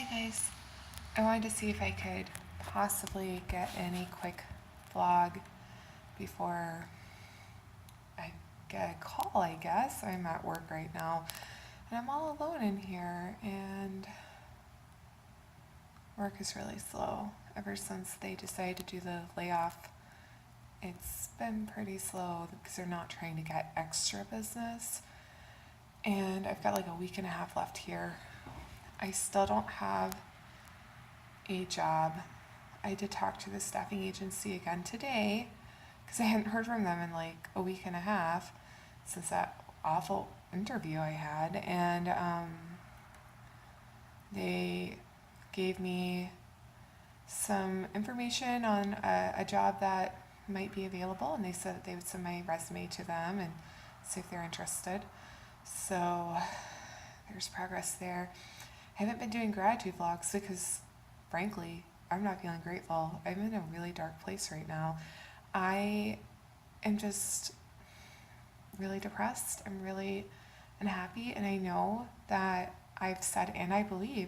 Hi guys. I wanted to see if I could possibly get any quick vlog before I get a call, I guess. I'm at work right now and I'm all alone in here and work is really slow. Ever since they decided to do the layoff, it's been pretty slow because they're not trying to get extra business. And I've got like a week and a half left here. I still don't have a job. I did talk to the staffing agency again today because I hadn't heard from them in like a week and a half since that awful interview I had. And they gave me some information on a job that might be available, and they said that they would send my resume to them and see if they're interested. So there's progress there. I haven't been doing gratitude vlogs because, frankly, I'm not feeling grateful. I'm in a really dark place right now. I am just really depressed. I'm really unhappy, and I know that I've said and I believe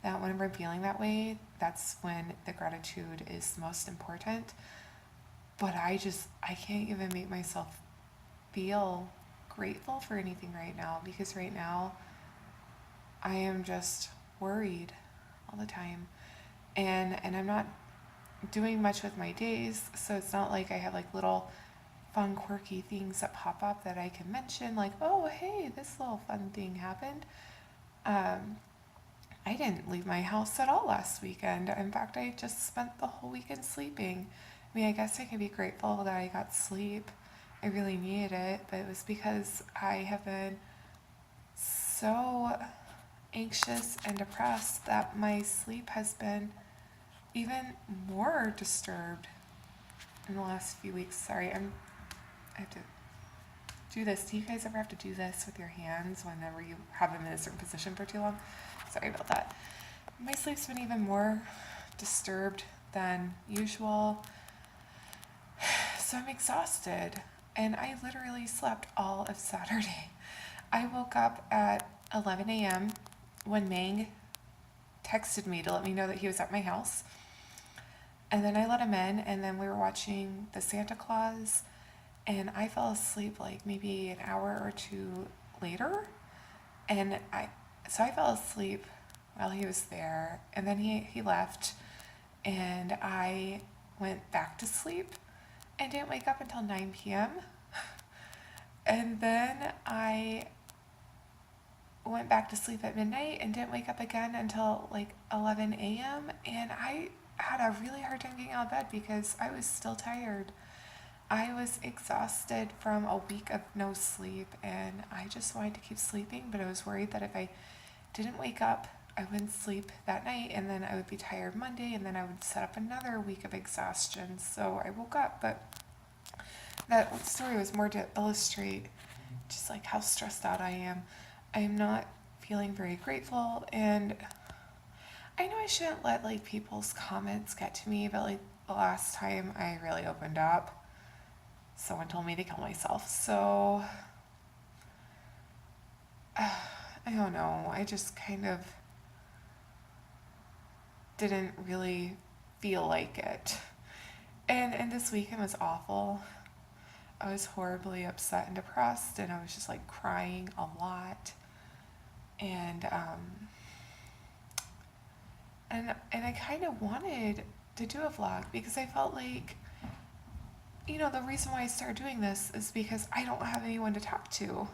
that whenever I'm feeling that way, that's when the gratitude is most important. But I can't even make myself feel grateful for anything right now because right now I am just worried all the time. And I'm not doing much with my days, so it's not like I have like little fun quirky things that pop up that I can mention, like, oh hey, this little fun thing happened. I didn't leave my house at all last weekend. In fact, I just spent the whole weekend sleeping. I mean, I guess I can be grateful that I got sleep. I really needed it, but it was because I have been so anxious and depressed that my sleep has been even more disturbed in the last few weeks. Sorry, I have to do this. Do you guys ever have to do this with your hands whenever you have them in a certain position for too long? Sorry about that. My sleep's been even more disturbed than usual, so I'm exhausted. And I literally slept all of Saturday. I woke up at 11 a.m. when Mang texted me to let me know that he was at my house. And then I let him in, and then we were watching the Santa Claus, and I fell asleep like maybe an hour or two later. And I fell asleep while he was there, and then he left, and I went back to sleep and didn't wake up until 9 p.m. And then I went back to sleep at midnight and didn't wake up again until like 11 a.m. And I had a really hard time getting out of bed because I was still tired. I was exhausted from a week of no sleep, and I just wanted to keep sleeping, but I was worried that if I didn't wake up, I wouldn't sleep that night, and then I would be tired Monday, and then I would set up another week of exhaustion. So I woke up, but that story was more to illustrate just like how stressed out I am. I am not feeling very grateful, and I know I shouldn't let like people's comments get to me, but like the last time I really opened up, someone told me to kill myself. So I don't know. I just kind of didn't really feel like it. And this weekend was awful. I was horribly upset and depressed, and I was just like crying a lot. And and I kind of wanted to do a vlog because I felt like, the reason why I started doing this is because I don't have anyone to talk to,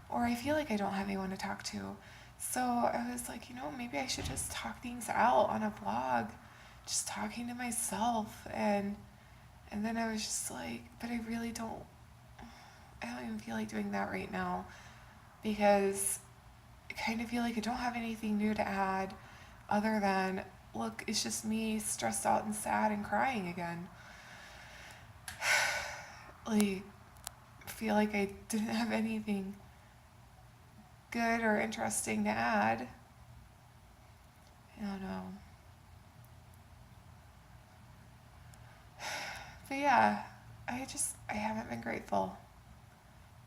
or I feel like I don't have anyone to talk to. So I was like, maybe I should just talk things out on a vlog, just talking to myself. And then I was just like, but I don't even feel like doing that right now because I kind of feel like I don't have anything new to add other than, look, it's just me stressed out and sad and crying again. Like, I feel like I didn't have anything good or interesting to add. I don't know. But yeah, I haven't been grateful.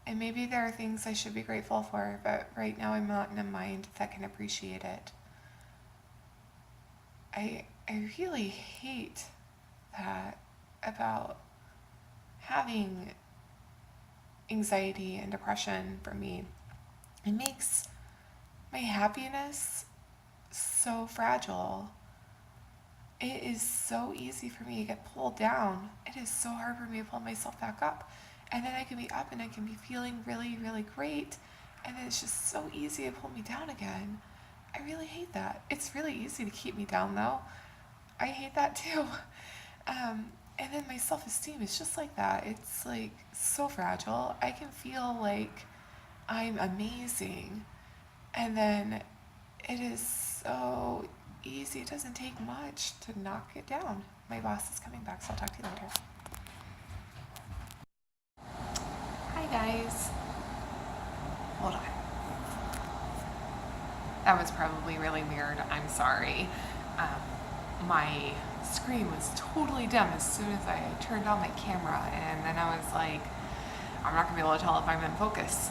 And maybe there are things I should be grateful for, but right now I'm not in a mind that can appreciate it. I really hate that about having anxiety and depression for me. It makes my happiness so fragile. It is so easy for me to get pulled down. It is so hard for me to pull myself back up. And then I can be up and I can be feeling really, really great. And then it's just so easy to pull me down again. I really hate that. It's really easy to keep me down though. I hate that too. And then my self esteem is just like that. It's like so fragile. I can feel like I'm amazing. And then it is so easy. It doesn't take much to knock it down. My boss is coming back, so I'll talk to you later. Hi, guys. Hold on. That was probably really weird. I'm sorry. My screen was totally dim as soon as I turned on my camera, and then I was like, I'm not gonna be able to tell if I'm in focus.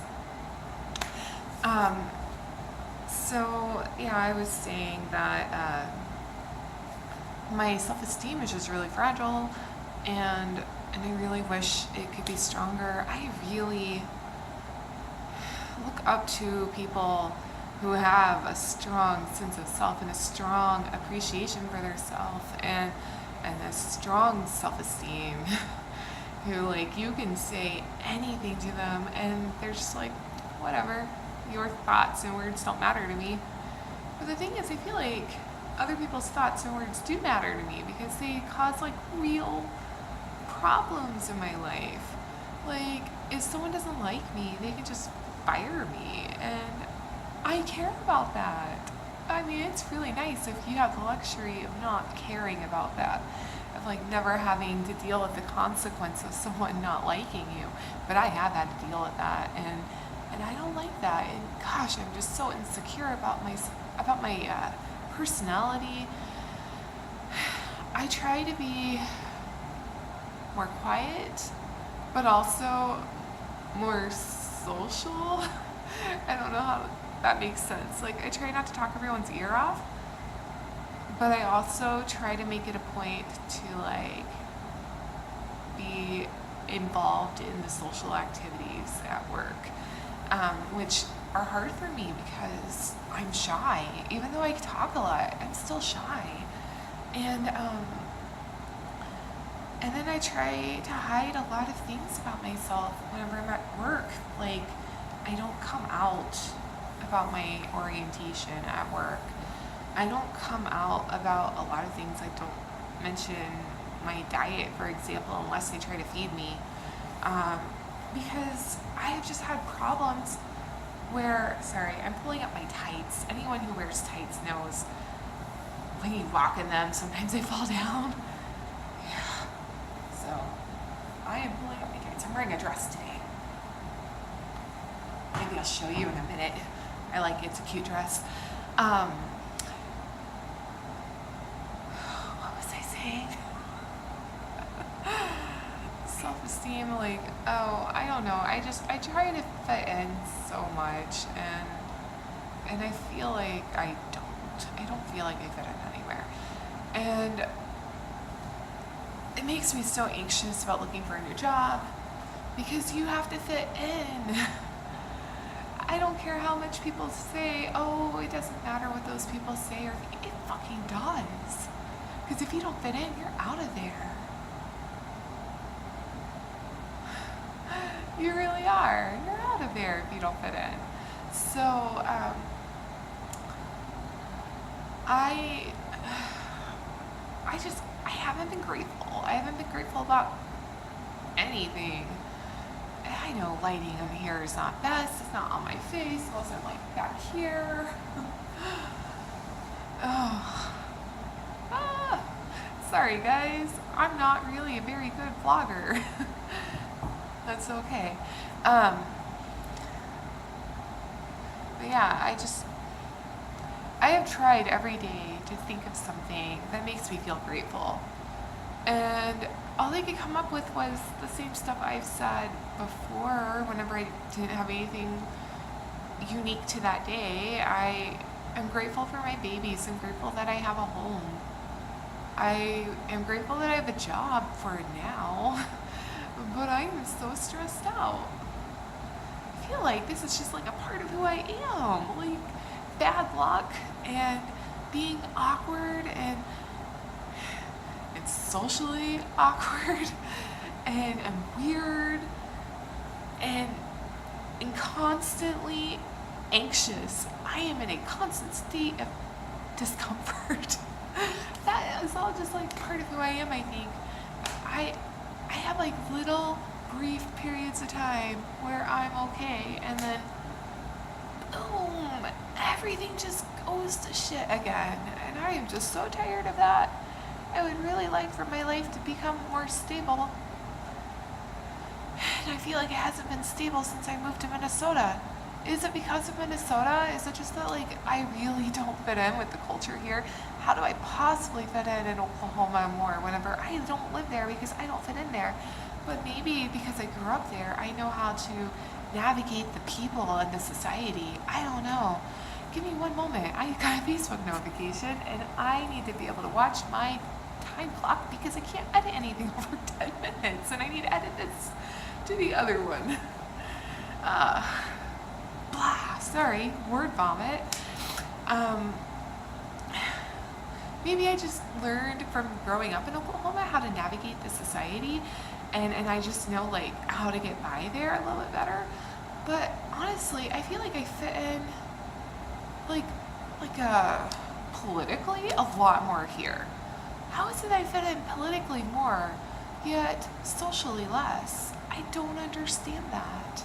So yeah, I was saying that my self-esteem is just really fragile, and I really wish it could be stronger. I really look up to people who have a strong sense of self and a strong appreciation for their self and a strong self-esteem who, like, you can say anything to them and they're just like, whatever, your thoughts and words don't matter to me. But the thing is, I feel like other people's thoughts and words do matter to me because they cause like real problems in my life. Like, if someone doesn't like me, they can just fire me, and I care about that. I mean, it's really nice if you have the luxury of not caring about that, of like never having to deal with the consequence of someone not liking you. But I have had to deal with that, and I don't like that. And gosh, I'm just so insecure about my personality. I try to be more quiet, but also more social. I don't know how that makes sense. Like, I try not to talk everyone's ear off, but I also try to make it a point to like be involved in the social activities at work, which are hard for me because I'm shy. Even though I talk a lot, I'm still shy. And then I try to hide a lot of things about myself whenever I'm at work. Like, I don't come out about my orientation at work. I don't come out about a lot of things. I don't mention my diet, for example, unless they try to feed me. Because I have just had problems where, sorry, I'm pulling up my tights. Anyone who wears tights knows when you walk in them, sometimes they fall down. Yeah. So, I am pulling up my tights. I'm wearing a dress today. Maybe I'll show you in a minute. I like it. It's a cute dress. What was I saying? Self-esteem, like, oh, I don't know. I try to fit in so much, and I feel like I don't. I don't feel like I fit in anywhere. And it makes me so anxious about looking for a new job because you have to fit in. I don't care how much people say, oh, it doesn't matter what those people say, or it fucking does. Because if you don't fit in, you're out of there. You really are. You're out of there if you don't fit in. So, I haven't been grateful. I haven't been grateful about anything. I know lighting in here is not best. It's not on my face. It wasn't like back here. Oh. Sorry guys. I'm not really a very good vlogger. That's okay. But yeah, I have tried every day to think of something that makes me feel grateful. And all I could come up with was the same stuff I've said before whenever I didn't have anything unique to that day. I I'm grateful for my babies. I'm grateful that I have a home. I am grateful that I have a job for now, but I am so stressed out. I feel like this is just like a part of who I am. Like bad luck and being awkward and socially awkward and weird and constantly anxious. I am in a constant state of discomfort. That is all just like part of who I am, I think. I have like little brief periods of time where I'm okay, and then boom, everything just goes to shit again. And I am just so tired of that. I would really like for my life to become more stable. And I feel like it hasn't been stable since I moved to Minnesota. Is it because of Minnesota? Is it just that like I really don't fit in with the culture here? How do I possibly fit in Oklahoma more whenever I don't live there because I don't fit in there? But maybe because I grew up there, I know how to navigate the people and the society. I don't know. Give me one moment. I got a Facebook notification and I need to be able to watch my time clock because I can't edit anything over 10 minutes and I need to edit this to the other one. Sorry, word vomit. Maybe I just learned from growing up in Oklahoma how to navigate the society and I just know like how to get by there a little bit better. But honestly, I feel like I fit in like politically a lot more here. How is it I fit in politically more, yet socially less? I don't understand that.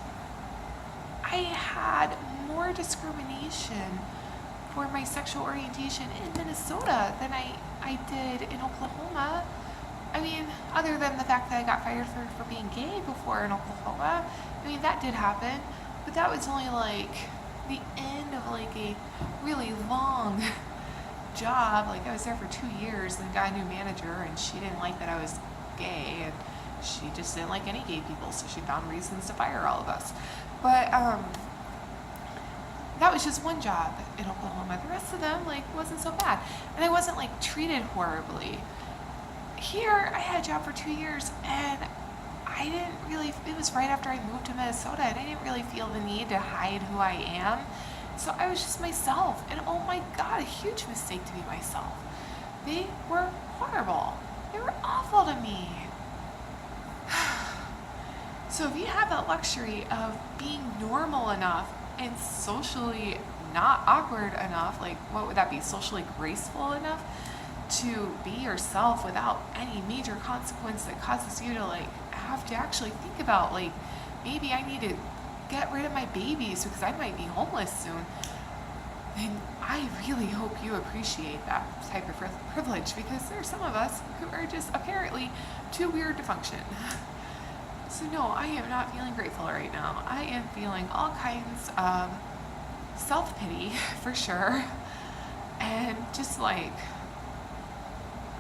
I had more discrimination for my sexual orientation in Minnesota than I did in Oklahoma. I mean, other than the fact that I got fired for being gay before in Oklahoma, I mean, that did happen, but that was only like the end of like a really long job. Like I was there for 2 years and got a new manager and she didn't like that I was gay and she just didn't like any gay people, so she found reasons to fire all of us. But that was just one job in Oklahoma. The rest of them like wasn't so bad, and I wasn't like treated horribly. Here, I had a job for 2 years, and I didn't really. It was right after I moved to Minnesota, and I didn't really feel the need to hide who I am. So I was just myself, and oh my God, a huge mistake to be myself. They were horrible. They were awful to me. So if you have that luxury of being normal enough and socially not awkward enough, like what would that be, socially graceful enough to be yourself without any major consequence that causes you to like have to actually think about like maybe I need to get rid of my babies because I might be homeless soon, then I really hope you appreciate that type of privilege, because there are some of us who are just apparently too weird to function. So no, I am not feeling grateful right now. I am feeling all kinds of self-pity for sure, and just like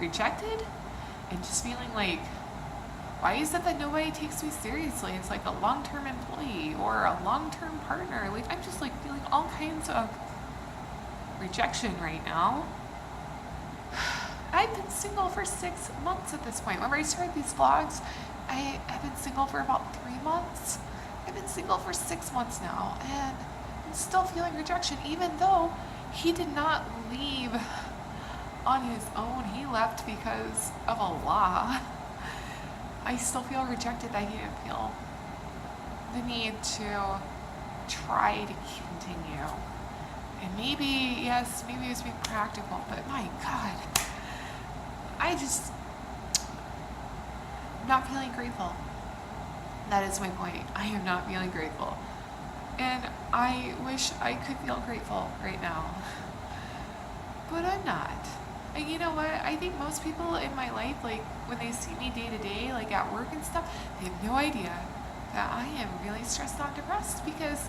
rejected, and just feeling like, why is it that nobody takes me seriously? It's like a long-term employee or a long-term partner. Like I'm just like feeling all kinds of rejection right now. I've been single for 6 months at this point. Whenever I started these vlogs, I have been single for about 3 months. I've been single for 6 months now, and I'm still feeling rejection, even though he did not leave on his own. He left because of a law. I still feel rejected that he didn't feel the need to try to continue. And maybe, yes, maybe it's being practical, but my God, I'm not feeling grateful. That is my point. I am not feeling grateful. And I wish I could feel grateful right now. But I'm not. And you know what? I think most people in my life, like when they see me day to day, like at work and stuff, they have no idea that I am really stressed out and depressed, because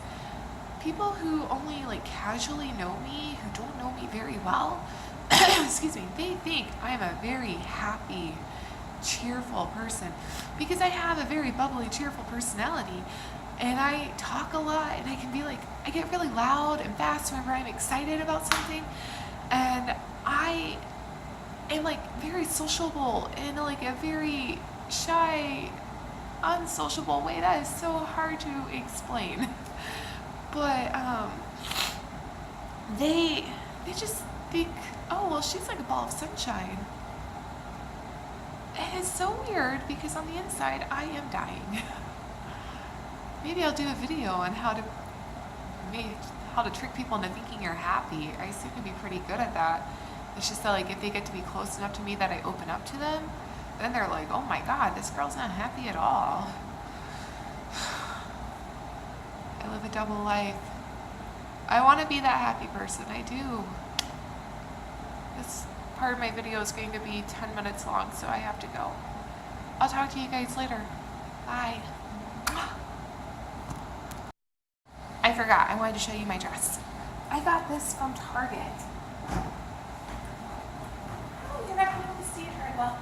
people who only like casually know me, who don't know me very well, excuse me, they think I'm a very happy, cheerful person, because I have a very bubbly, cheerful personality. And I talk a lot, and I can be like, I get really loud and fast whenever I'm excited about something. And I am like very sociable in like a very shy, unsociable way that is so hard to explain. But they just think, oh well, she's like a ball of sunshine. And it's so weird because on the inside I am dying. Maybe I'll do a video on how to trick people into thinking you're happy. I seem to be pretty good at that. It's just that like if they get to be close enough to me that I open up to them, then they're like, oh my god, this girl's not happy at all. I live a double life. I want to be that happy person. I do. This part of my video is going to be 10 minutes long, so I have to go. I'll talk to you guys later. Bye. I forgot. I wanted to show you my dress. I got this from Target. Oh, you're not going to be able to see it very well.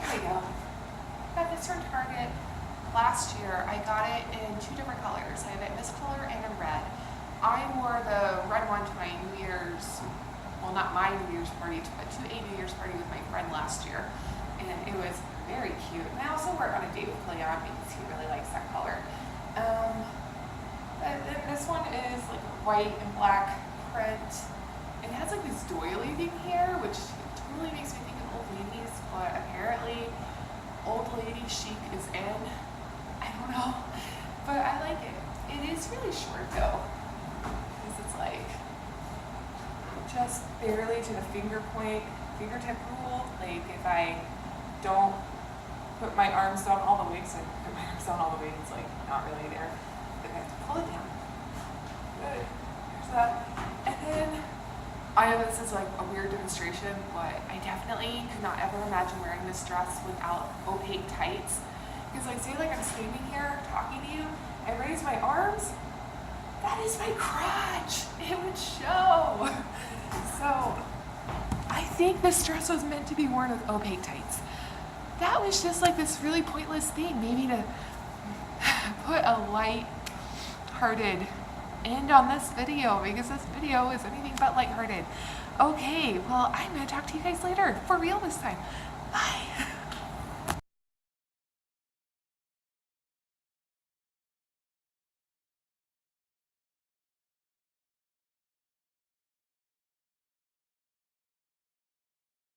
Here we go. I got this from Target last year. I got it in 2 different colors. I have it in this color and in red. I wore the red one to my New Year's, well, not my New Year's party, but to a New Year's party with my friend last year. And it was very cute. And I also wore it on a date with Leon because he really likes that color. This one is like white and black print. It has like this doily thing here, which totally makes me think of old ladies, but apparently old lady chic is in. I don't know, but I like it. It is really short though, because it's like just barely to the fingertip rule. Like if I don't put my arms down all the way, because I put my arms down all the way, it's like not really there. Then I have to pull it down. Good. There's that. And then I know this is like a weird demonstration, but I definitely could not ever imagine wearing this dress without opaque tights. Because like say like I'm standing here talking to you, I raise my arms, that is my crotch. It would show. So I think this dress was meant to be worn with opaque tights. That was just like this really pointless thing, maybe to put a light-hearted end on this video, because this video is anything but light-hearted. Okay, well, I'm gonna talk to you guys later, for real this time. Bye.